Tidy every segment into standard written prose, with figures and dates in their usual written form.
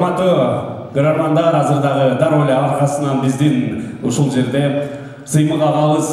Урматтуу көрөрмандар, азырдагы дароо эле аркасынан биздин ушул жерде Сыймык агабыз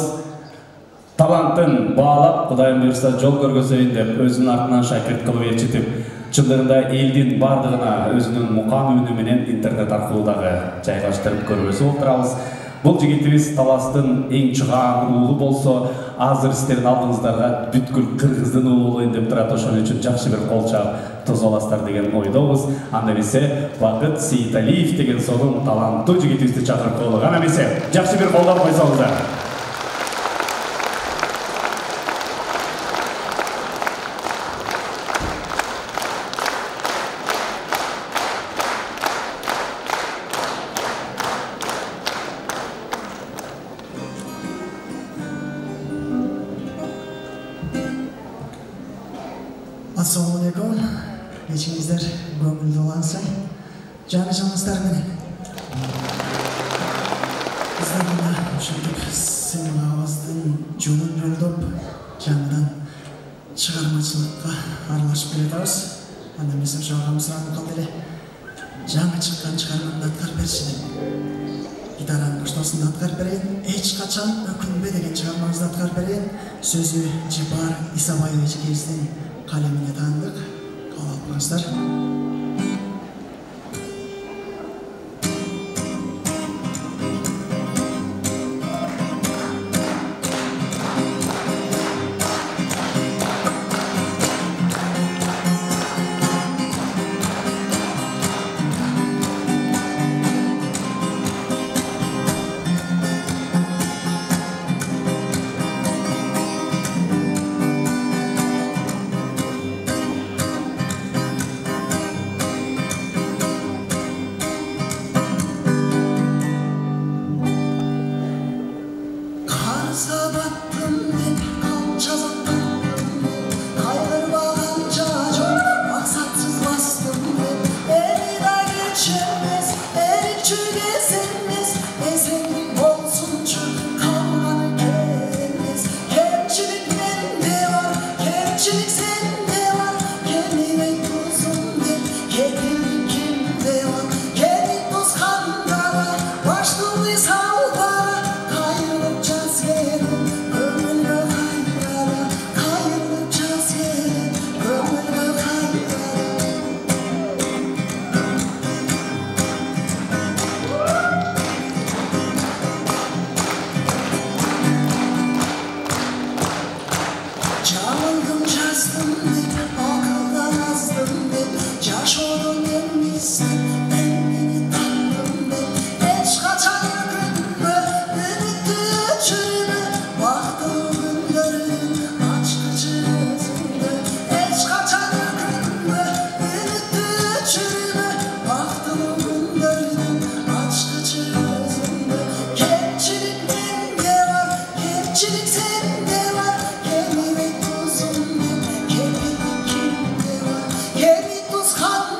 талантын баалап, Кудайым буйрса жол көргөзөйүн деп өзүнүн артынан шакирт кылып ээрчитип, чындыгында элдин бардыгына өзүнүн мукам үнү менен интернет аркылуу дагы жайгаштырып көргөзүп отурабыз. Бул жигитибиз Таластын эң чыгаан уулу болсо, азыр сиздердин алдыңыздарга бүткүл Кыргыздын уулу болоюн деп турат. Ошон үчүн жакшы бир кол чаап тосуп аласыздар деген ойдобуз. Анда эмесе Бакыт Сейиталиев деген сонун таланттуу жигитибизди чакырып коелук. Анда эмесе жакшы бир колдоп койсоңуздар. Assalamualaikum, geçinizler gönüllü olansa, canı canlılar benim. Bizler buna şulduk senin ağızdan cunun yoldup, canından çıkarmacılıkla aralaşıp berediyoruz. Anda bizim şu ağamızdan kaldı ile, canı çıkan çıkarmanın atkar berişini. Gitara'nın kuştasını atkar bereyin, hiç kaçan ökünbe degen çıkarmamızda atkar bereyin, sözü Cibar İsabayeviç Gezdi'nin kalemine tanıdık. Arkadaşlar. Come